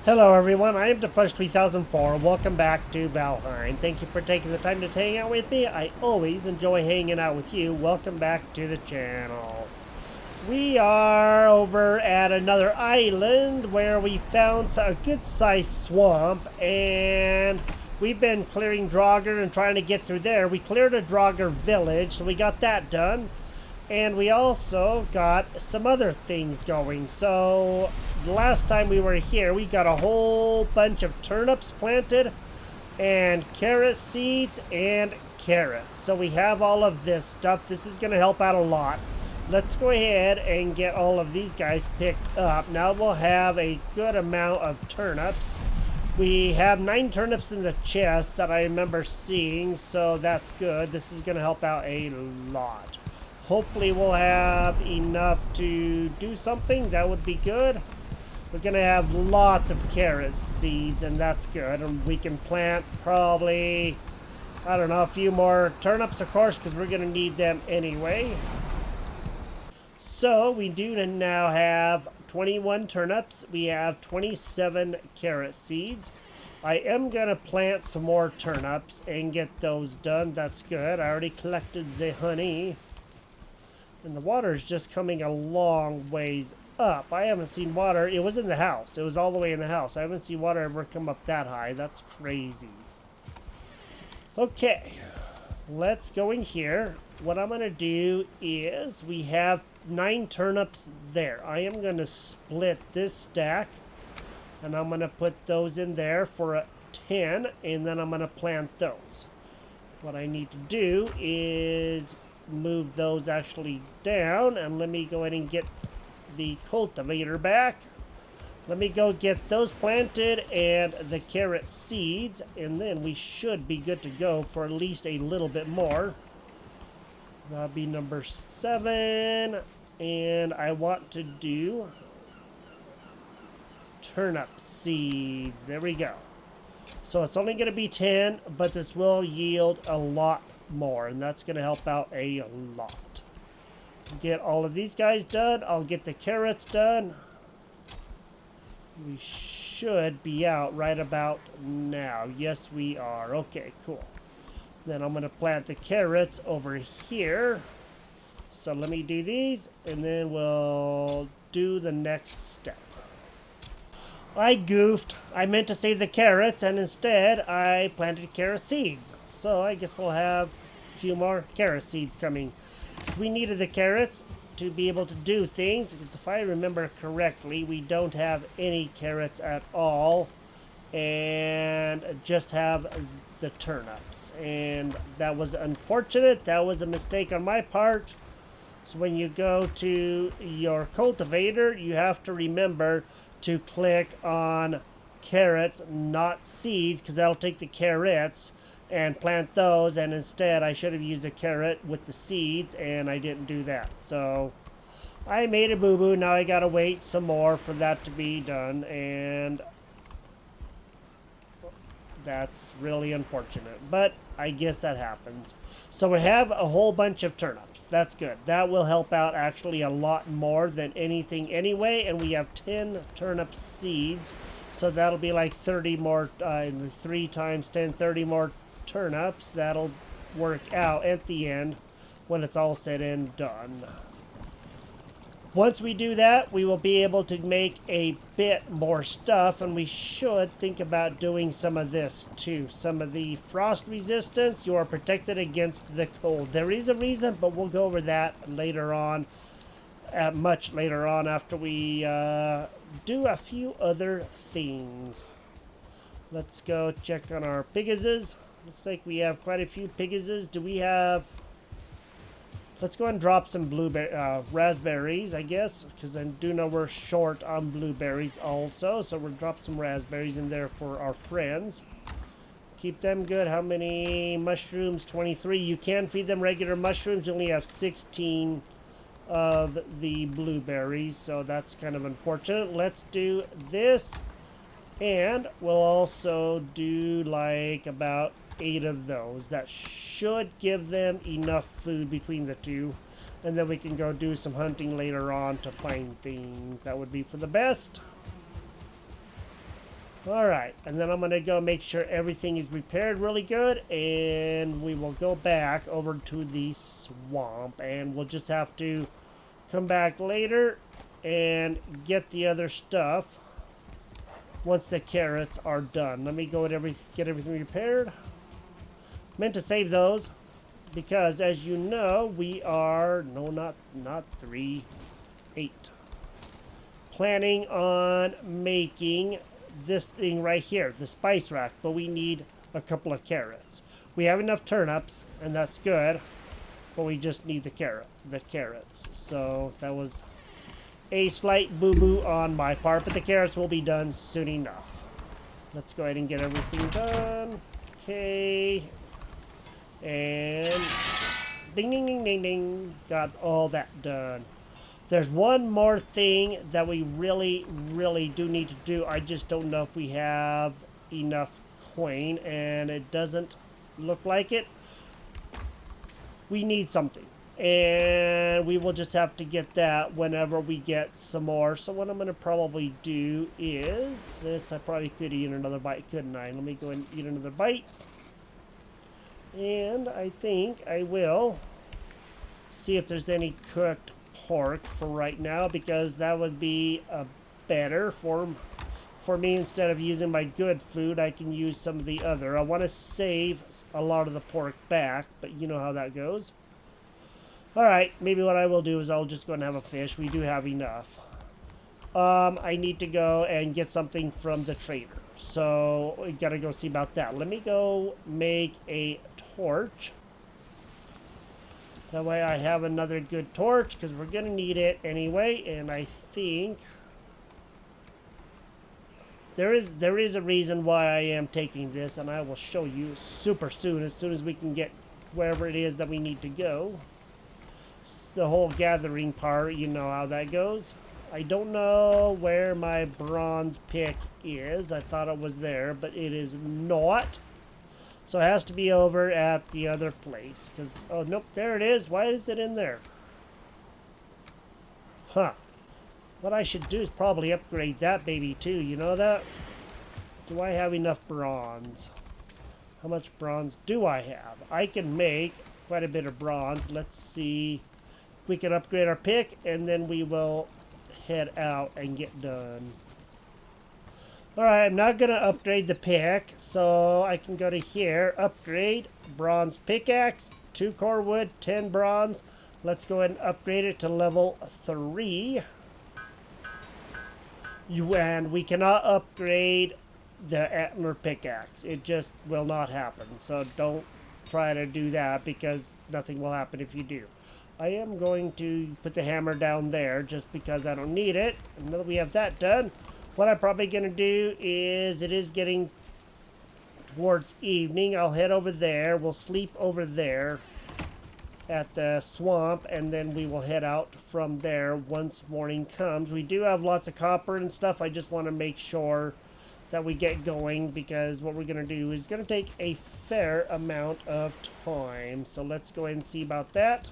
Hello everyone, I am Defush3004. Welcome back to Valheim. Thank you for taking the time to hang out with me. I always enjoy hanging out with you. Welcome back to the channel. We are over at another island where we found a good-sized swamp, and we've been clearing Draugr and trying to get through there. We cleared a Draugr village, so we got that done. And we also got some other things going. So the last time we were here, we got a whole bunch of turnips planted and carrot seeds and carrots. So we have all of this stuff. This is going to help out a lot. Let's go ahead and get all of these guys picked up. Now we'll have a good amount of turnips. We have 9 turnips in the chest that I remember seeing, so that's good. This is going to help out a lot. Hopefully we'll have enough to do something. That would be good. We're going to have lots of carrot seeds, and that's good. And we can plant probably, I don't know, a few more turnips, of course, because we're going to need them anyway. So we do now have 21 turnips. We have 27 carrot seeds. I am going to plant some more turnips and get those done. That's good. I already collected the honey. And the water is just coming a long ways up. I haven't seen water. It was in the house. It was all the way in the house. I haven't seen water ever come up that high. That's crazy. Okay. Let's go in here. What I'm going to do is we have 9 turnips there. I am going to split this stack. And I'm going to put those in there for a 10. And then I'm going to plant those. What I need to do is move those actually down, and let me go ahead and get the cultivator back. Let me go get those planted and the carrot seeds, and then we should be good to go for at least a little bit more. That'll be number 7, and I want to do turnip seeds. There we go. So it's only going to be 10, but this will yield a lot more, and that's going to help out a lot. Get all of these guys done. I'll get the carrots done. We should be out right about now. Yes, we are. Okay, cool. Then I'm going to plant the carrots over here. So let me do these, and then we'll do the next step. I goofed. I meant to say the carrots, and instead I planted carrot seeds. So I guess we'll have a few more carrot seeds coming. We needed the carrots to be able to do things, because if I remember correctly, we don't have any carrots at all, and just have the turnips. And that was unfortunate. That was a mistake on my part. So when you go to your cultivator, you have to remember to click on carrots, not seeds, because that'll take the carrots and plant those, and instead I should have used a carrot with the seeds, and I didn't do that. So I made a boo-boo. Now I gotta wait some more for that to be done, and that's really unfortunate, but I guess that happens. So we have a whole bunch of turnips. That's good. That will help out actually a lot more than anything anyway, and we have 10 turnip seeds, so that'll be like 30 more, 3 times 10, 30 more turnips. That'll work out at the end when it's all said and done. Once we do that, we will be able to make a bit more stuff, and we should think about doing some of this too. Some of the frost resistance, you are protected against the cold. There is a reason, but we'll go over that later on, much later on, after we do a few other things. Let's go check on our Pegasus. Looks like we have quite a few Pegasus. Do we have... Let's go and drop some raspberries, I guess, because I do know we're short on blueberries also. So we'll drop some raspberries in there for our friends. Keep them good. How many mushrooms? 23. You can feed them regular mushrooms. You only have 16 of the blueberries, so that's kind of unfortunate. Let's do this, and we'll also do like about 8 of those. That should give them enough food between the two, and then we can go do some hunting later on to find things. That would be for the best. All right, and then I'm gonna go make sure everything is repaired really good, and we will go back over to the swamp, and we'll just have to come back later and get the other stuff once the carrots are done. Let me go and get everything repaired. Meant to save those because, as you know, we are not 3, 8. Planning on making this thing right here, the spice rack, but we need a couple of carrots. We have enough turnips, and that's good, but we just need the carrots. So that was a slight boo-boo on my part, but the carrots will be done soon enough. Let's go ahead and get everything done. Okay. And ding, ding, ding, ding, ding. Got all that done. There's one more thing that we really, really do need to do. I just don't know if we have enough coin, and it doesn't look like it. We need something, and we will just have to get that whenever we get some more. So what I'm going to probably do is this. I probably could eat another bite, couldn't I? Let me go and eat another bite. And I think I will see if there's any cooked pork for right now, because that would be better for me. Instead of using my good food, I can use some of the other. I want to save a lot of the pork back, but you know how that goes. All right, maybe what I will do is I'll just go and have a fish. We do have enough. I need to go and get something from the trader, so we gotta go see about that. Let me go make a torch. That way I have another good torch, because we're going to need it anyway. And I think there is a reason why I am taking this, and I will show you super soon, as soon as we can get wherever it is that we need to go. It's the whole gathering part, you know how that goes. I don't know where my bronze pick is. I thought it was there, but it is not. So it has to be over at the other place. Because, oh, nope, there it is. Why is it in there? Huh. What I should do is probably upgrade that baby too. You know that? Do I have enough bronze? How much bronze do I have? I can make quite a bit of bronze. Let's see if we can upgrade our pick, and then we will head out and get done. Alright, I'm not going to upgrade the pick, so I can go to here, upgrade, bronze pickaxe, 2 core wood, 10 bronze. Let's go ahead and upgrade it to level 3. And we cannot upgrade the antler pickaxe. It just will not happen, so don't try to do that, because nothing will happen if you do. I am going to put the hammer down there just because I don't need it. And now that we have that done, what I'm probably going to do is, it is getting towards evening. I'll head over there. We'll sleep over there at the swamp, and then we will head out from there once morning comes. We do have lots of copper and stuff. I just want to make sure that we get going, because what we're going to do is going to take a fair amount of time. So let's go ahead and see about that.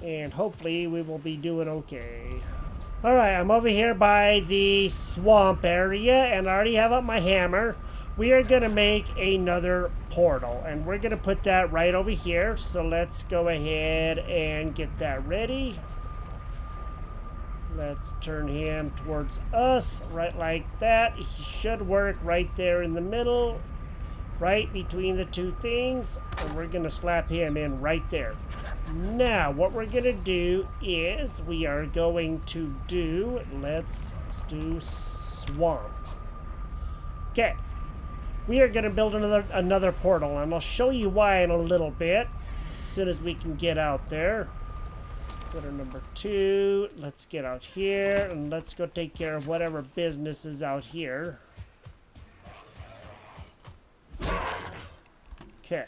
And hopefully we will be doing okay. Alright, I'm over here by the swamp area, and I already have up my hammer. We are going to make another portal, and we're going to put that right over here. So let's go ahead and get that ready. Let's turn him towards us, right like that. He should work right there in the middle, right between the two things. And we're going to slap him in right there. Now, what we're going to do is we are going to do, let's do swamp. Okay. We are going to build another portal, and I'll show you why in a little bit, as soon as we can get out there. Portal number 2. Let's get out here, and let's go take care of whatever business is out here. Okay.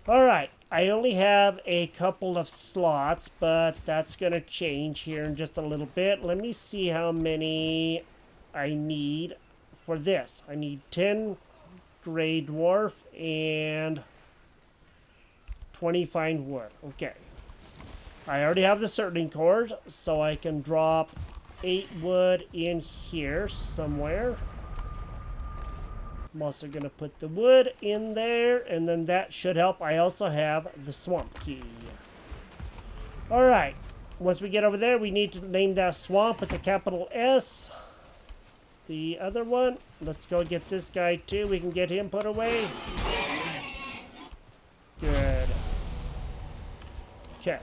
Alright, I only have a couple of slots, but that's going to change here in just a little bit. Let me see how many I need for this. I need 10 gray dwarf and 20 fine wood. Okay. I already have the certain cores, so I can drop 8 wood in here somewhere. I'm also going to put the wood in there, and then that should help. I also have the swamp key. All right. Once we get over there, we need to name that swamp with a capital S. The other one, let's go get this guy too. We can get him put away. Good. Okay.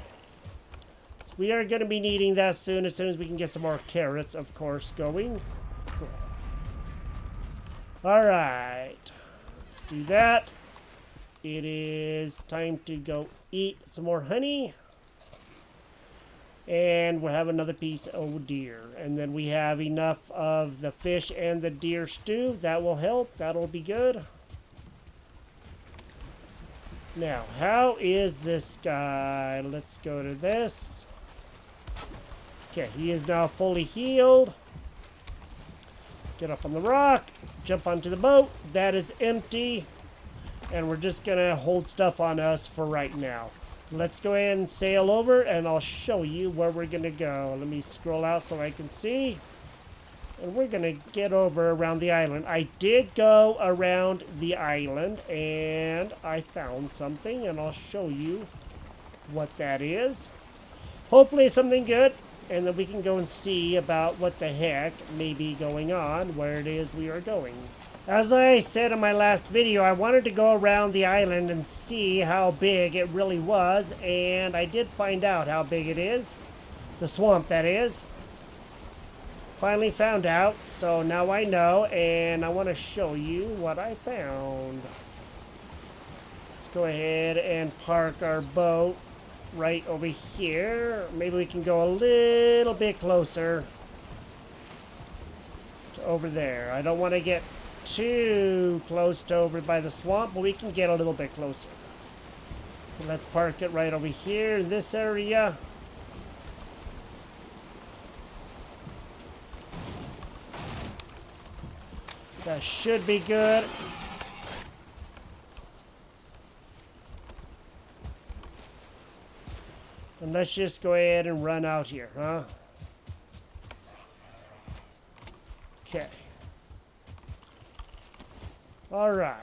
So we are going to be needing that soon as we can get some more carrots, of course, going. Cool. All right. Let's do that. It is time to go eat some more honey. And we'll have another piece of deer. And then we have enough of the fish and the deer stew. That will help. That'll be good. Now, how is this guy? Let's go to this. Okay, he is now fully healed. Get up on the rock. Jump onto the boat. That is empty. And we're just going to hold stuff on us for right now. Let's go ahead and sail over, and I'll show you where we're going to go. Let me scroll out so I can see. And we're going to get over around the island. I did go around the island, and I found something, and I'll show you what that is. Hopefully it's something good, and then we can go and see about what the heck may be going on, where it is we are going. As I said in my last video, I wanted to go around the island and see how big it really was, and I did find out how big it is. The swamp, that is. Finally found out, so now I know, and I want to show you what I found. Let's go ahead and park our boat right over here. Maybe we can go a little bit closer to over there. I don't want to get too close to over by the swamp, but we can get a little bit closer. Let's park it right over here in this area. That should be good. And let's just go ahead and run out here, huh? Okay. All right.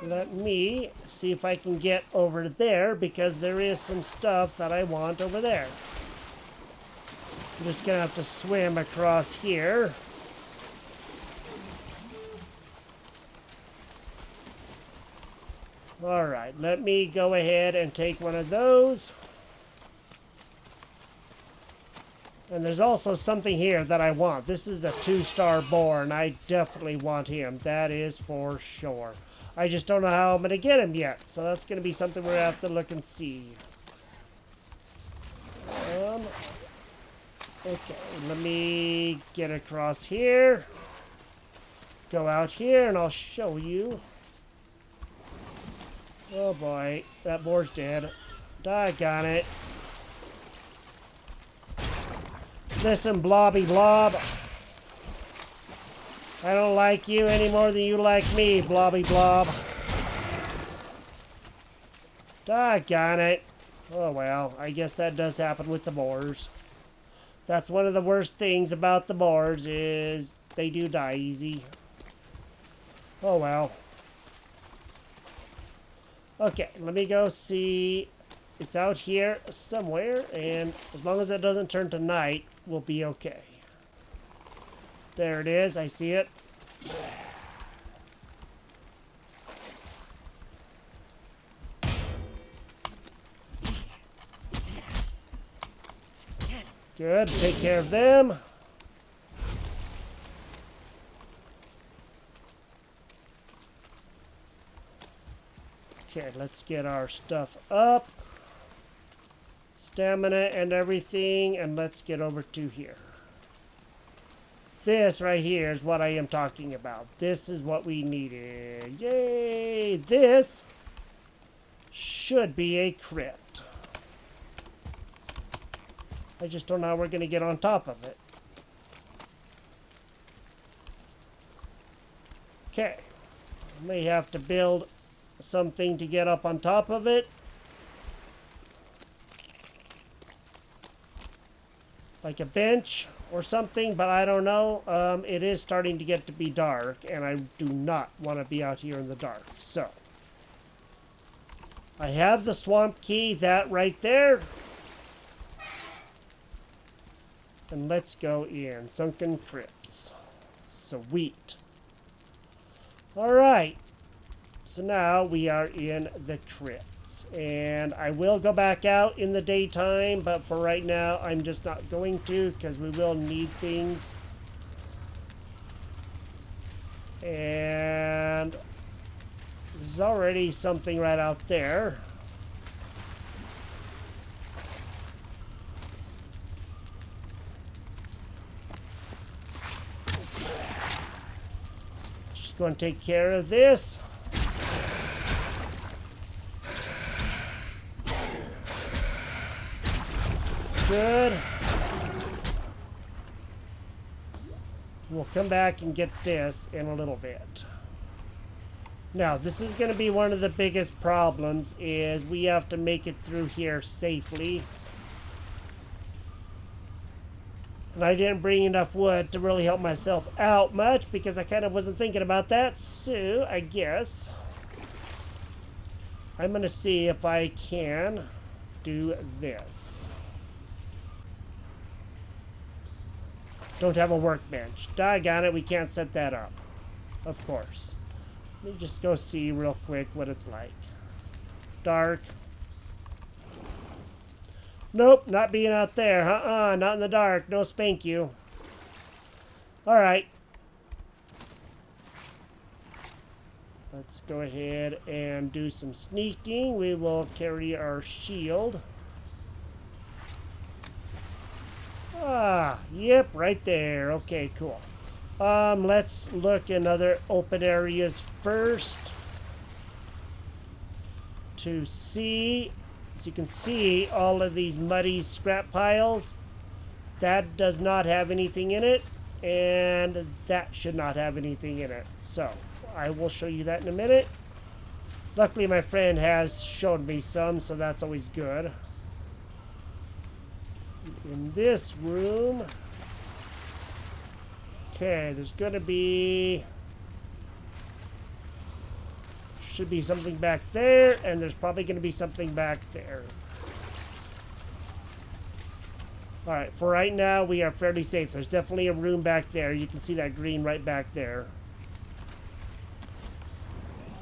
Let me see if I can get over there, because there is some stuff that I want over there. I'm just gonna have to swim across here. All right, let me go ahead and take one of those. And there's also something here that I want. This is a 2-star boar, and I definitely want him. That is for sure. I just don't know how I'm going to get him yet. So that's going to be something we're going to have to look and see. Okay, let me get across here. Go out here, and I'll show you. Oh boy, that boar's dead. Doggone it. Listen, blobby blob. I don't like you any more than you like me, blobby blob. Doggone it. Oh well, I guess that does happen with the boars. That's one of the worst things about the boars, is they do die easy. Oh well. Okay, let me go see. It's out here somewhere, and as long as it doesn't turn to night, we'll be okay. There it is, I see it. Good, take care of them. Okay, let's get our stuff up. Stamina and everything, and let's get over to here. This right here is what I am talking about. This is what we needed. Yay! This should be a crypt. I just don't know how we're going to get on top of it. Okay. May have to build something to get up on top of it. like a bench or something, but I don't know. It is starting to get to be dark, and I do not want to be out here in the dark. So, I have the swamp key, that right there. And let's go in. Sunken crypts. Sweet. Alright. So now we are in the crypts. And I will go back out in the daytime, but for right now, I'm just not going to, because we will need things. And there's already something right out there. Just going to take care of this. Good. We'll come back and get this in a little bit. Now, this is going to be one of the biggest problems, is we have to make it through here safely. And I didn't bring enough wood to really help myself out much, because I kind of wasn't thinking about that. So, I guess I'm going to see if I can do this. Don't have a workbench. Doggone it, we can't set that up. Of course. Let me just go see real quick what it's like. Dark. Nope, not being out there. Not in the dark. No spank you. Alright. Let's go ahead and do some sneaking. We will carry our shield. Yep, right there. Okay, cool. Let's look in other open areas first to see. So you can see all of these muddy scrap piles. That does not have anything in it, and that should not have anything in it. So I will show you that in a minute. Luckily, my friend has showed me some, so that's always good. In this room, okay, there's gonna be, should be something back there, and there's probably gonna be something back there. All right, for right now, we are fairly safe. There's definitely a room back there. You can see that green right back there.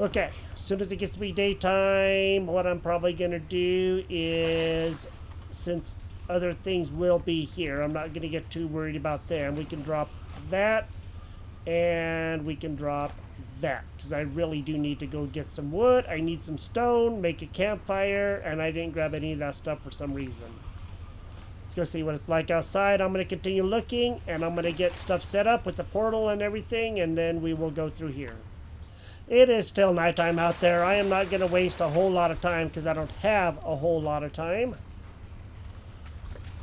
Okay, as soon as it gets to be daytime, what I'm probably gonna do is, since other things will be here, I'm not going to get too worried about them. We can drop that, and we can drop that, because I really do need to go get some wood. I need some stone, make a campfire, and I didn't grab any of that stuff for some reason. Let's go see what it's like outside. I'm going to continue looking, and I'm going to get stuff set up with the portal and everything, and then we will go through here. It is still nighttime out there. I am not going to waste a whole lot of time, because I don't have a whole lot of time.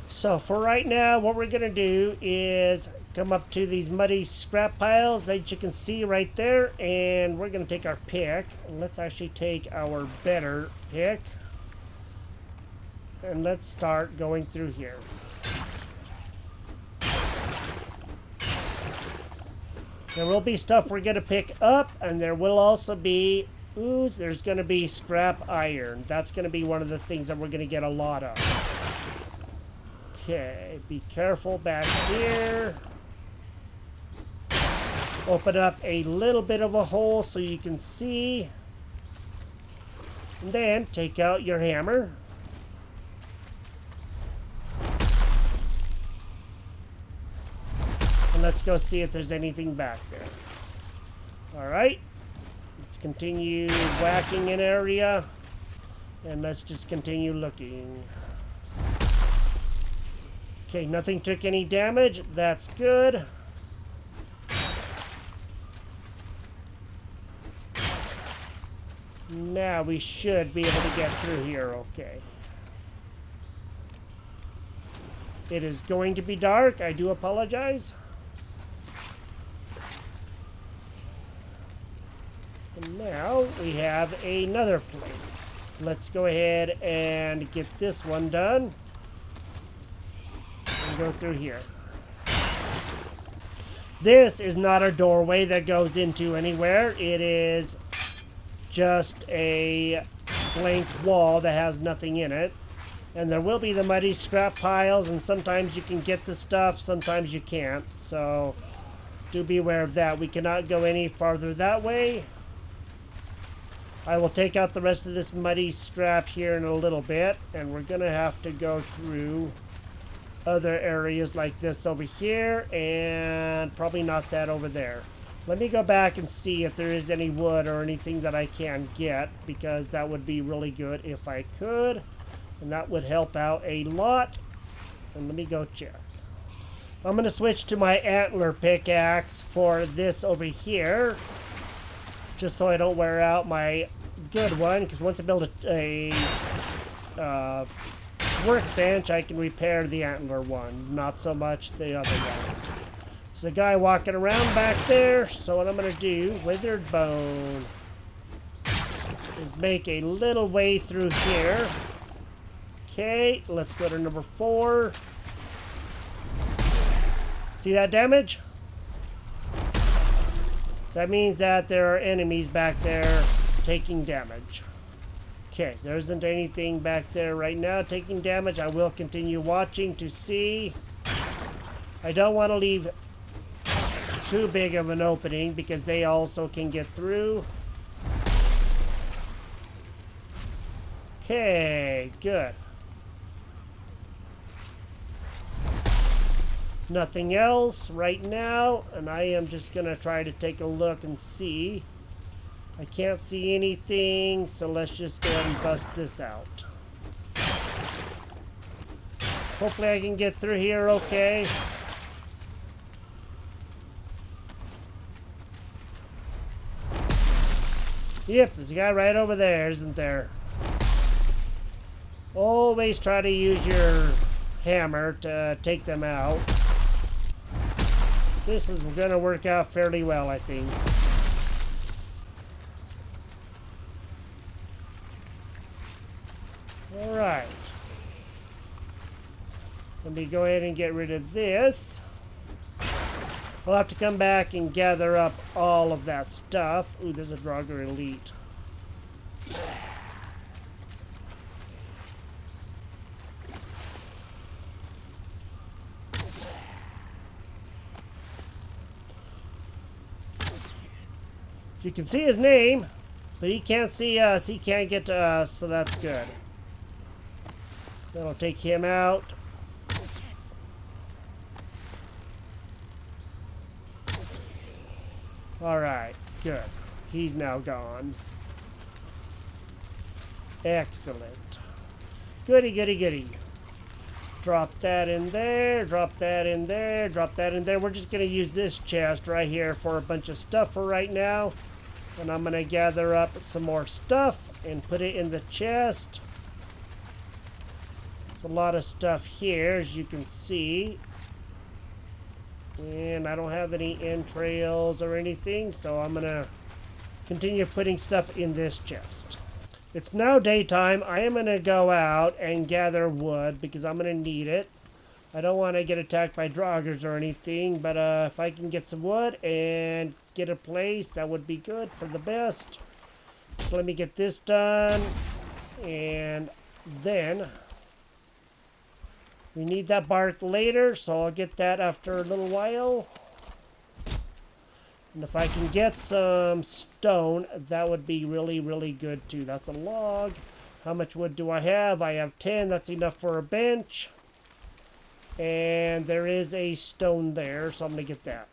So for right now, what we're going to do is come up to these muddy scrap piles that you can see right there, and we're going to take our pick. And let's actually take our better pick, and let's start going through here. There will be stuff we're going to pick up, and there will also be ooze. There's going to be scrap iron. That's going to be one of the things that we're going to get a lot of. Okay, be careful back here. Open up a little bit of a hole so you can see. And then take out your hammer. And let's go see if there's anything back there. Alright. Let's continue whacking an area. And let's just continue looking. Okay, nothing took any damage. That's good. Now we should be able to get through here okay. It is going to be dark. I do apologize. And now we have another place. Let's go ahead and get this one done. and go through here. This is not a doorway that goes into anywhere. It is just a blank wall that has nothing in it. And there will be the muddy scrap piles, and sometimes you can get the stuff, sometimes you can't. So do be aware of that. We cannot go any farther that way. I will take out the rest of this muddy scrap here in a little bit, and we're gonna have to go through other areas like this over here, and probably not that over there. Let me go back and see if there is any wood or anything that I can get, because that would be really good if I could, and that would help out a lot. And let me go check. I'm gonna switch to my antler pickaxe for this over here, just so I don't wear out my good one, because once I build a workbench, I can repair the antler one, not so much the other one. There's a guy walking around back there, so what I'm going to do, withered bone, is make a little way through here. Okay, let's go to number 4. See that damage? That means that there are enemies back there taking damage. Okay, there isn't anything back there right now taking damage. I will continue watching to see. I don't want to leave too big of an opening because they also can get through. Okay, good. Nothing else right now, and I am just gonna try to take a look and see. I can't see anything, so let's just go ahead and bust this out. Hopefully I can get through here okay. Yep, there's a guy right over there, isn't there? Always try to use your hammer to take them out. This is gonna work out fairly well, I think. Alright. Let me go ahead and get rid of this. I'll have to come back and gather up all of that stuff. Ooh, there's a Draugr Elite. You can see his name, but he can't see us. He can't get to us, so that's good. That'll take him out. Alright, good. He's now gone. Excellent. Goody, goody, goody. Drop that in there, drop that in there, drop that in there. We're just going to use this chest right here for a bunch of stuff for right now. And I'm going to gather up some more stuff and put it in the chest. There's a lot of stuff here, as you can see. And I don't have any entrails or anything, so I'm going to continue putting stuff in this chest. It's now daytime. I am going to go out and gather wood because I'm going to need it. I don't want to get attacked by Draugrs or anything, but if I can get some wood and get a place, that would be good for the best. So let me get this done, and then we need that bark later, so I'll get that after a little while. And if I can get some stone, that would be really, really good too. That's a log. How much wood do I have? I have 10. That's enough for a bench. And there is a stone there, so I'm going to get that.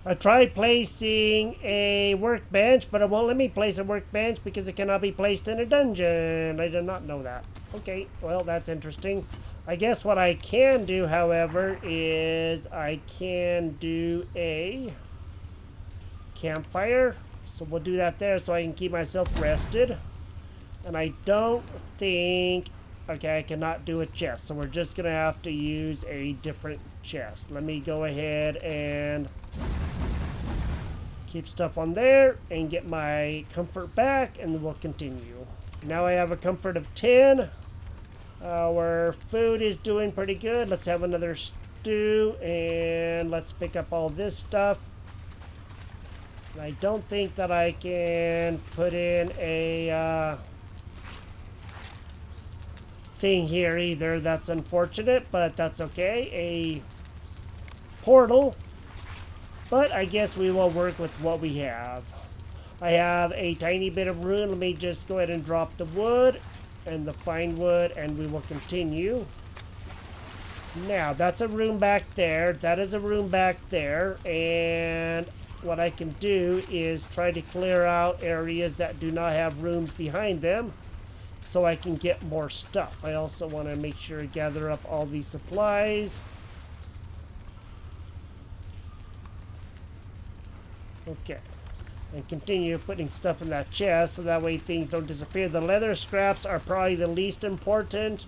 I tried placing a workbench, but it won't let me place a workbench because it cannot be placed in a dungeon. I did not know that. Okay, well, that's interesting. I guess what I can do, however, is I can do a campfire. So we'll do that there so I can keep myself rested. And I don't think... Okay, I cannot do a chest, so we're just going to have to use a different chest. Let me go ahead and keep stuff on there and get my comfort back, and then we'll continue. Now I have a comfort of 10. Our food is doing pretty good. Let's have another stew, and let's pick up all this stuff. I don't think that I can put in a thing here either. That's unfortunate, but that's okay. A portal, but I guess we will work with what we have. I have a tiny bit of room. Let me just go ahead and drop the wood and the fine wood, and we will continue. Now, that's a room back there. That is a room back there, and what I can do is try to clear out areas that do not have rooms behind them so I can get more stuff. I also want to make sure I gather up all these supplies. Okay. And continue putting stuff in that chest so that way things don't disappear. The leather scraps are probably the least important,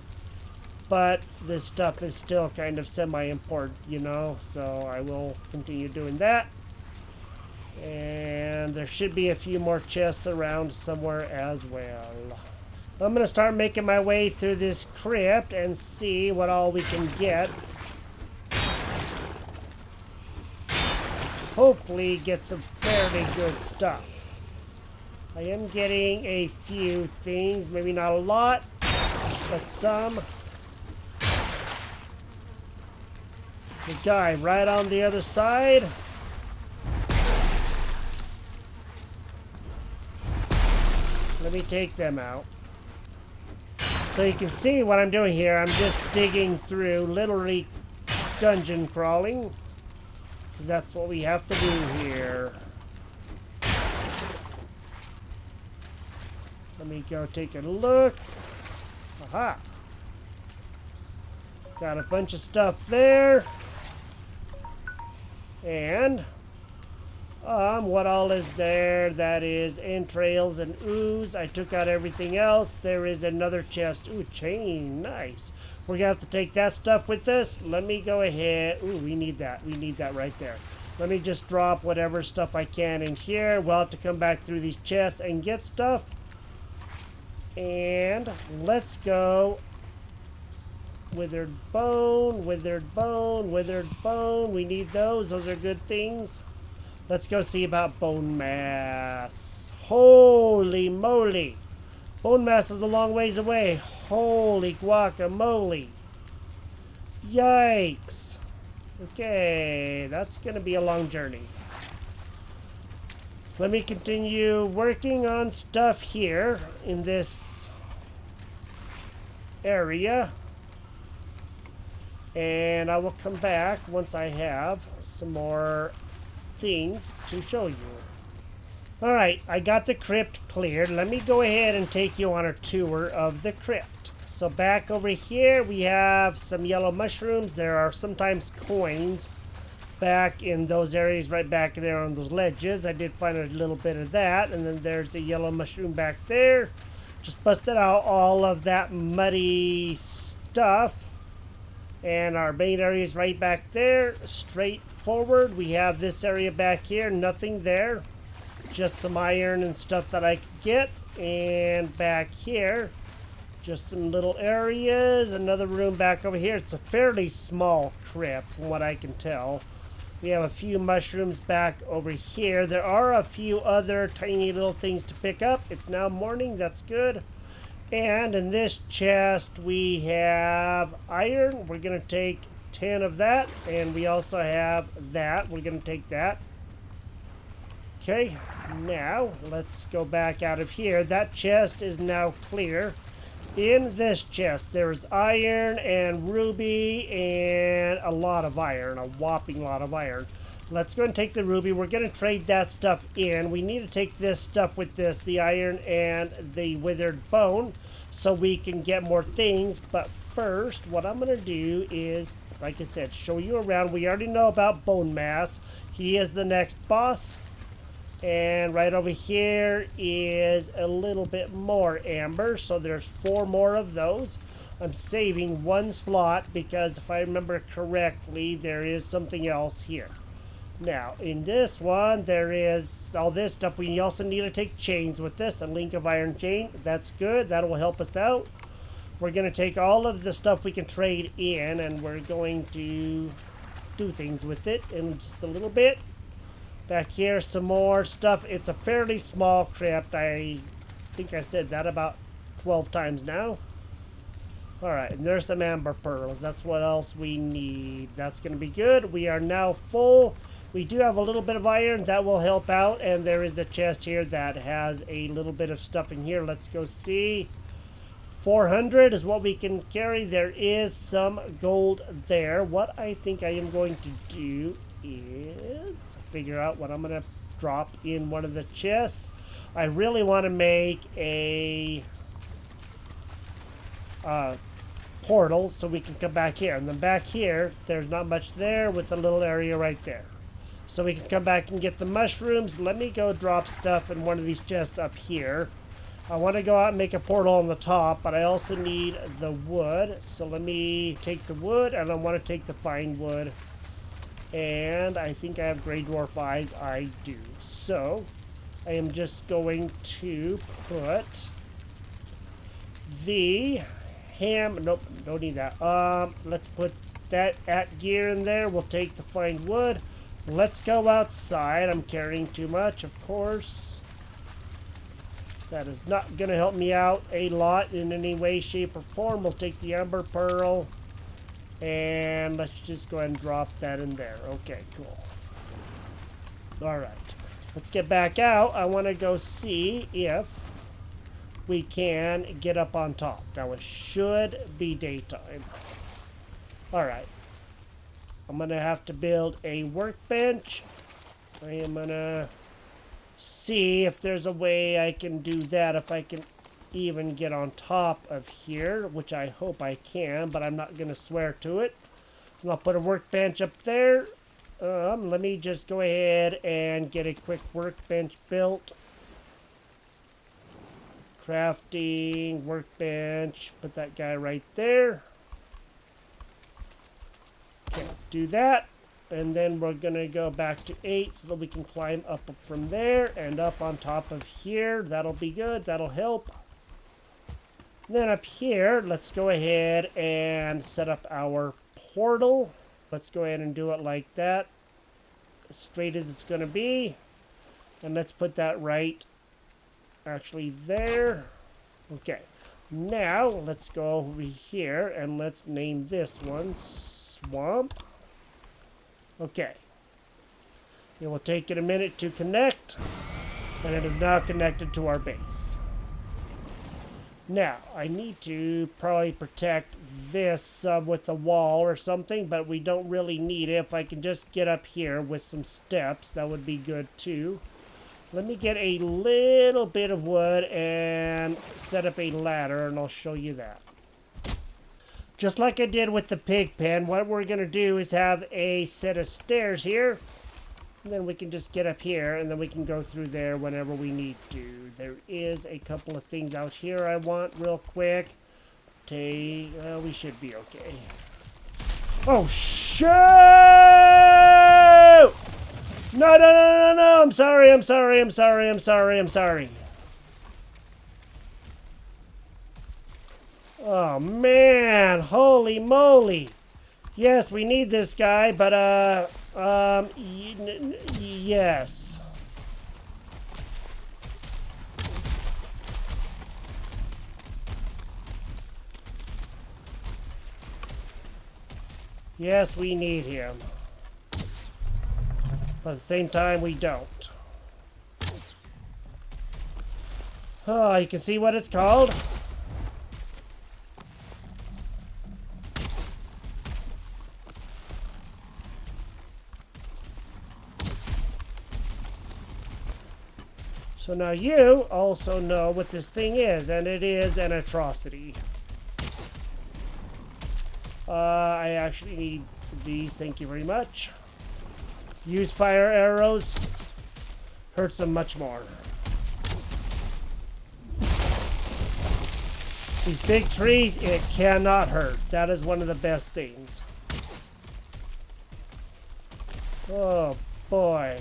but this stuff is still kind of semi-important, you know, so I will continue doing that. And there should be a few more chests around somewhere as well. I'm going to start making my way through this crypt and see what all we can get. Hopefully get some fairly good stuff. I am getting a few things, maybe not a lot, but some. There's a guy right on the other side. Let me take them out. So you can see what I'm doing here. I'm just digging through, literally dungeon crawling. Because that's what we have to do here. Let me go take a look. Aha. Got a bunch of stuff there. And what all is there? That is entrails and ooze. I took out everything else. There is another chest. Ooh, chain. Nice. We're going to have to take that stuff with us. Let me go ahead. Ooh, we need that. We need that right there. Let me just drop whatever stuff I can in here. We'll have to come back through these chests and get stuff. And let's go. Withered bone, withered bone, withered bone. We need those. Those are good things. Let's go see about bone mass. Holy moly. Bone mass is a long ways away. Holy guacamole. Yikes. Okay, that's going to be a long journey. Let me continue working on stuff here in this area. And I will come back once I have some more things to show you. Alright, I got the crypt cleared. Let me go ahead and take you on a tour of the crypt. So back over here we have some yellow mushrooms. There are sometimes coins back in those areas right back there on those ledges. I did find a little bit of that. And then there's the yellow mushroom back there. Just busted out all of that muddy stuff. And our main area is right back there. Straight forward, we have this area back here. Nothing there. Just some iron and stuff that I could get. And back here, just some little areas. Another room back over here. It's a fairly small crypt from what I can tell. We have a few mushrooms back over here. There are a few other tiny little things to pick up. It's now morning. That's good. And in this chest, we have iron. We're going to take 10 of that. And we also have that. We're going to take that. Okay, now let's go back out of here. That chest is now clear. In this chest, there's iron and ruby and a lot of iron. A whopping lot of iron. Let's go and take the ruby. We're going to trade that stuff in. We need to take this stuff with this, the iron and the withered bone, so we can get more things. But first, what I'm going to do is, like I said, show you around. We already know about bone mass. He is the next boss. And right over here is a little bit more amber. So there's 4 more of those. I'm saving 1 slot because if I remember correctly, there is something else here. Now, in this one, there is all this stuff. We also need to take chains with this. A link of iron chain. That's good. That will help us out. We're going to take all of the stuff we can trade in, and we're going to do things with it in just a little bit. Back here, some more stuff. It's a fairly small crypt. I think I said that about 12 times now. Alright, and there's some amber pearls. That's what else we need. That's going to be good. We are now full. We do have a little bit of iron. That will help out. And there is a chest here that has a little bit of stuff in here. Let's go see. 400 is what we can carry. There is some gold there. What I think I am going to do is figure out what I'm going to drop in one of the chests. I really want to make a portal so we can come back here. And then back here, there's not much there with a little area right there. So we can come back and get the mushrooms. Let me go drop stuff in one of these chests up here. I want to go out and make a portal on the top, but I also need the wood. So let me take the wood, and I want to take the fine wood. And I think I have gray dwarf eyes. I do. So I am just going to put the ham. Nope, don't need that. Let's put that at gear in there. We'll take the fine wood. Let's go outside. I'm carrying too much, of course. That is not going to help me out a lot in any way, shape, or form. We'll take the amber pearl. And let's just go ahead and drop that in there. Okay, cool. Alright. Let's get back out. I want to go see if we can get up on top. Now, it should be daytime. Alright. I'm going to have to build a workbench. I am going to see if there's a way I can do that, if I can even get on top of here, which I hope I can, but I'm not going to swear to it. And I'll put a workbench up there. Let me just go ahead and get a quick workbench built. Crafting, workbench, put that guy right there. Okay, do that. And then we're going to go back to 8 so that we can climb up from there and up on top of here. That'll be good. That'll help. Then up here, let's go ahead and set up our portal. Let's go ahead and do it like that. As straight as it's going to be. And let's put that right actually there. Okay. Now, let's go over here and let's name this one Swamp. Okay. It will take it a minute to connect, and it is now connected to our base. Now, I need to probably protect this with a wall or something, but we don't really need it. If I can just get up here with some steps, that would be good too. Let me get a little bit of wood and set up a ladder, and I'll show you that. Just like I did with the pig pen, what we're going to do is have a set of stairs here. And then we can just get up here, and then we can go through there whenever we need to. There is a couple of things out here I want real quick. We should be okay. Oh, shoot! No, no, no, no, no! I'm sorry, I'm sorry, I'm sorry, I'm sorry, I'm sorry. Oh, man. Holy moly. Yes, we need this guy, but, yes. Yes, we need him. But at the same time, we don't. Oh, you can see what it's called? So now you also know what this thing is, and it is an atrocity. I actually need these, thank you very much. Use fire arrows. Hurts them much more. These big trees, it cannot hurt. That is one of the best things. Oh boy.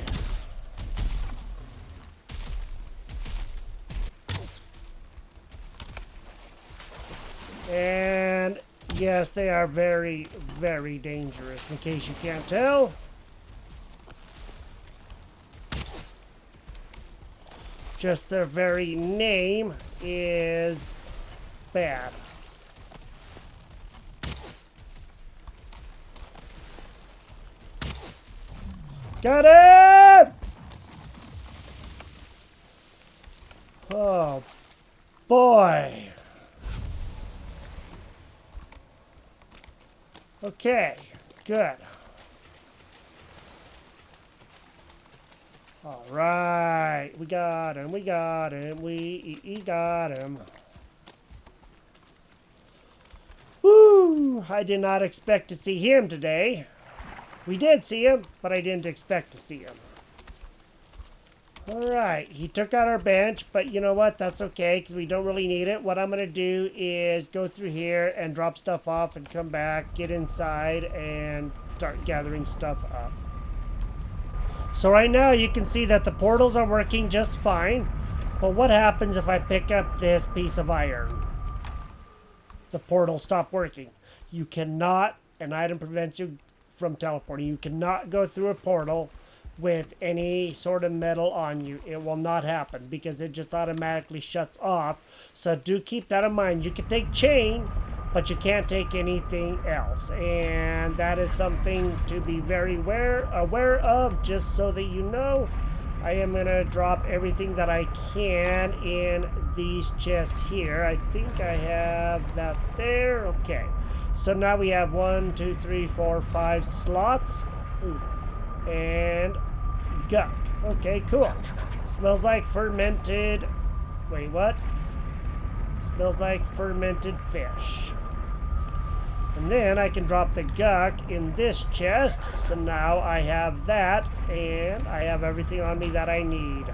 And yes, they are very, very dangerous, in case you can't tell. Just their very name is bad. Got him! Oh, boy. Okay, good. All right, we got him, we got him, we got him. Woo! I did not expect to see him today. We did see him, but I didn't expect to see him. All right, he took out our bench, but you know what? That's okay, because we don't really need it. What I'm going to do is go through here and drop stuff off and come back, get inside, and start gathering stuff up. So right now you can see that the portals are working just fine, but what happens if I pick up this piece of iron? The portals stop working. You cannot, an item prevents you from teleporting. You cannot go through a portal with any sort of metal on you. It will not happen because it just automatically shuts off. So do keep that in mind. You can take chain, but you can't take anything else. And that is something to be very aware of, just so that you know. I am going to drop everything that I can in these chests here. I think I have that there. Okay. So now we have 1, 2, 3, 4, 5 slots. Ooh. And gunk. Okay, cool. Smells like fermented... Wait, what? Smells like fermented fish. And then I can drop the gunk in this chest. So now I have that, and I have everything on me that I need.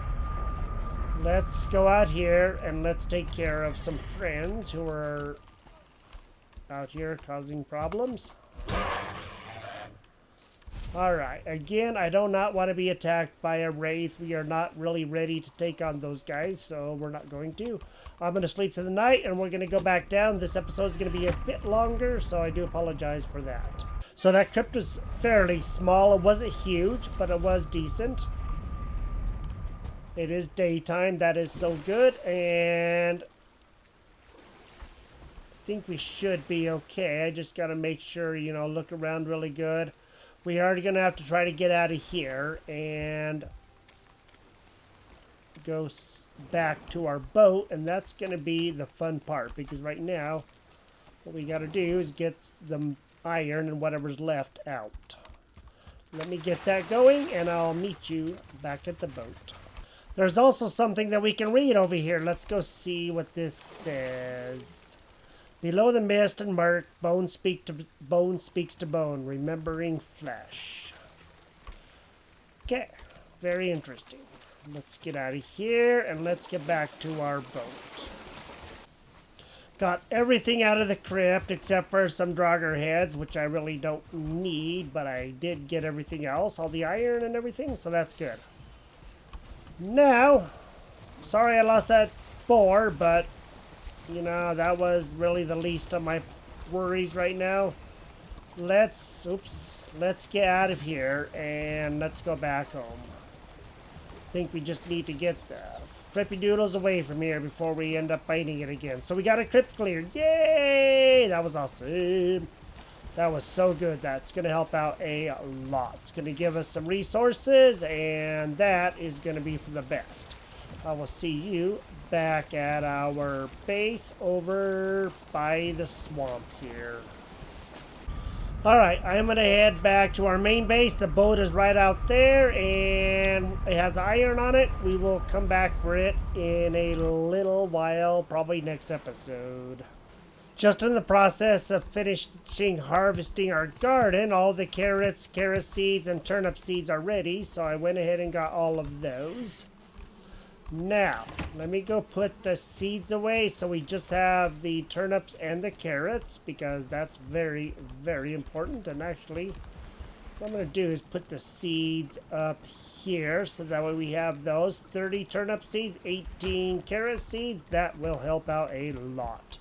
Let's go out here and let's take care of some friends who are out here causing problems. Alright, again, I do not want to be attacked by a wraith. We are not really ready to take on those guys, so we're not going to. I'm going to sleep through the night, and we're going to go back down. This episode is going to be a bit longer, so I do apologize for that. So that crypt was fairly small. It wasn't huge, but it was decent. It is daytime. That is so good, and I think we should be okay. I just got to make sure, you know, look around really good. We are going to have to try to get out of here and go back to our boat, and that's going to be the fun part, because right now what we got to do is get the iron and whatever's left out. Let me get that going, and I'll meet you back at the boat. There's also something that we can read over here. Let's go see what this says. Below the mist and murk, bone speaks to bone, remembering flesh. Okay, very interesting. Let's get out of here and let's get back to our boat. Got everything out of the crypt except for some Draugr heads, which I really don't need, but I did get everything else, all the iron and everything, so that's good. Now, sorry I lost that boar, but you know, that was really the least of my worries right now. Let's get out of here and let's go back home. I think we just need to get the frippy doodles away from here before we end up fighting it again. So we got a crypt cleared. Yay! That was awesome. That was so good. That's going to help out a lot. It's going to give us some resources, and that is going to be for the best. I will see you back at our base over by the swamps here. Alright, I'm going to head back to our main base. The boat is right out there, and it has iron on it. We will come back for it in a little while, probably next episode. Just in the process of finishing harvesting our garden, all the carrots, carrot seeds, and turnip seeds are ready, so I went ahead and got all of those. Now, let me go put the seeds away so we just have the turnips and the carrots, because that's very, very important. And actually, what I'm going to do is put the seeds up here, so that way we have those 30 turnip seeds, 18 carrot seeds. That will help out a lot.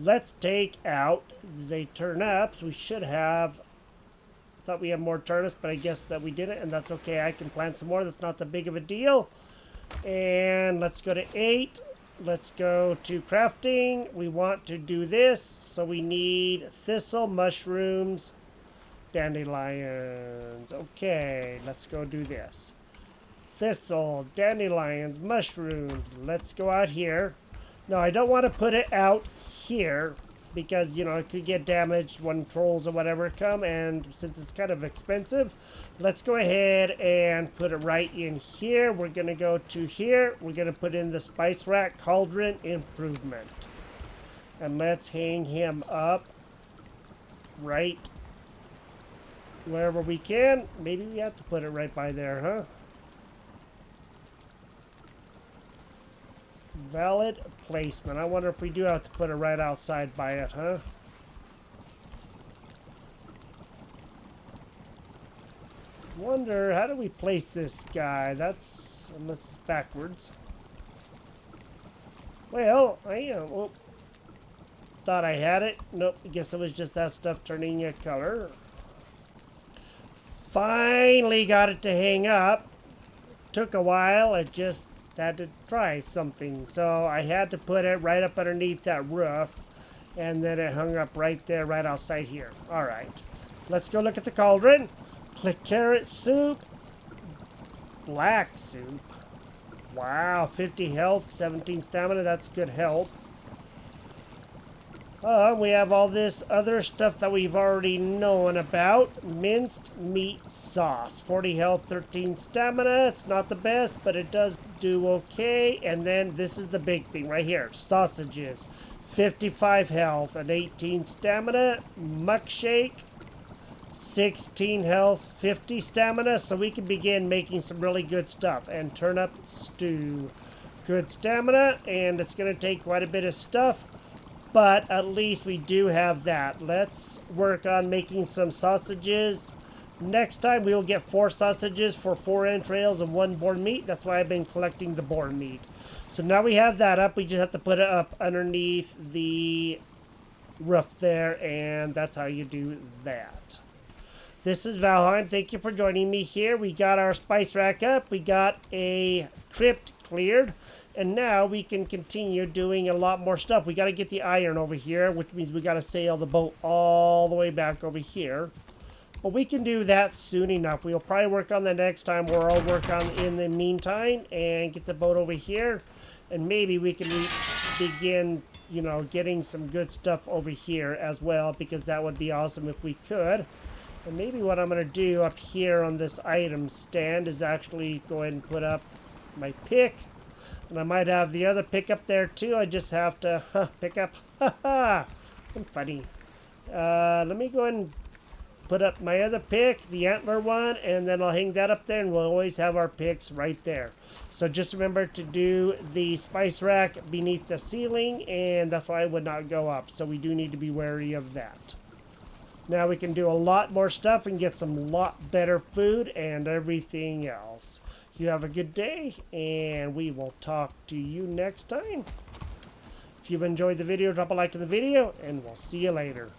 let's take out the turnips. We should have, thought we had more turnips, but I guess that we didn't, and that's okay. I can plant some more. That's not that big of a deal. And let's go to 8. Let's go to crafting. We want to do this, so we need thistle, mushrooms, dandelions. Okay, let's go do this. Thistle, dandelions, mushrooms. Let's go out here. No, I don't want to put it out here because, you know, it could get damaged when trolls or whatever come, and since it's kind of expensive, let's go ahead and put it right in here. We're going to go to here. We're going to put in the spice rack cauldron improvement. And let's hang him up right wherever we can. Maybe we have to put it right by there, huh? Valid placement. I wonder if we do have to put it right outside by it, huh? Wonder, how do we place this guy? That's, unless it's backwards. Well, well, thought I had it. Nope, I guess it was just that stuff turning a color. Finally got it to hang up. Took a while. It just had to try something, so I had to put it right up underneath that roof, and then it hung up right there, right outside here. All right, let's go look at the cauldron. Click carrot soup, black soup. Wow, 50 health, 17 stamina. That's good help. We have all this other stuff that we've already known about. Minced meat sauce. 40 health, 13 stamina. It's not the best, but it does do okay. And then this is the big thing right here. Sausages. 55 health and 18 stamina. Muck shake. 16 health, 50 stamina. So we can begin making some really good stuff. And turnip stew. Good stamina. And it's going to take quite a bit of stuff. But at least we do have that. Let's work on making some sausages. Next time we will get 4 sausages for 4 entrails and 1 boar meat. That's why I've been collecting the boar meat. So now we have that up. We just have to put it up underneath the roof there. And that's how you do that. This is Valheim. Thank you for joining me here. We got our spice rack up. We got a crypt cleared. And now we can continue doing a lot more stuff. We got to get the iron over here, which means we got to sail the boat all the way back over here. But we can do that soon enough. We'll probably work on that next time, or I'll work on in the meantime and get the boat over here. And maybe we can begin, you know, getting some good stuff over here as well, because that would be awesome if we could. And maybe what I'm going to do up here on this item stand is actually go ahead and put up my pick. And I might have the other pick up there too. I just have to pick up. I'm funny. Let me go ahead and put up my other pick, the antler one, and then I'll hang that up there, and we'll always have our picks right there. So just remember to do the spice rack beneath the ceiling, and that's why it would not go up. So we do need to be wary of that. Now we can do a lot more stuff and get some lot better food and everything else. You have a good day, and we will talk to you next time. If you've enjoyed the video, drop a like to the video, and we'll see you later.